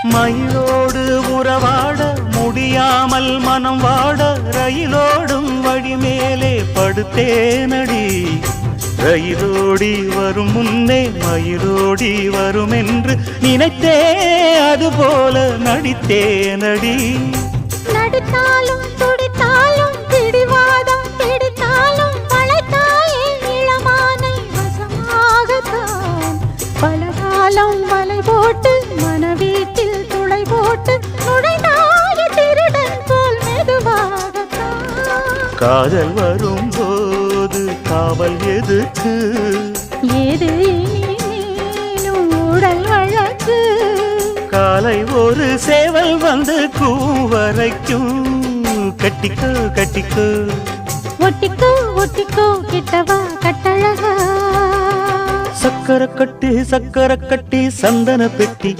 மயிலோடு உறவாட முடியாமல் மனம் வாட ரயிலோடும் வழி மேலே படுத்தேனடி. ரயிலோடி வரும் முன்னே மயிலோடி வரும் என்று நினைத்தே அதுபோல நடித்தேனடி. நடித்தாலும் துடித்தாலும் பிடிவாதம் பிடித்தாலும் வளைத்தாயே இளமானை வசமாகத்தான். பலகாலம் வலை போட்டு மனவீட்டில் துளை போட்டு நுழைந்தாய திருடன் போல் மெதுவாகத்தான். காதல் வரும்போது காவல் எதுக்கு? ஏது இனிமேலும் உடல் வழக்கு. காலை ஒரு சேவல் வந்து கூவரைக்கும். கட்டிக்கோ கட்டிக்கோ ஒட்டிக்கோ ஒட்டிக்கோ கிட்டவா கட்டழகா. சக்கரை கட்டி சந்தன பெட்டி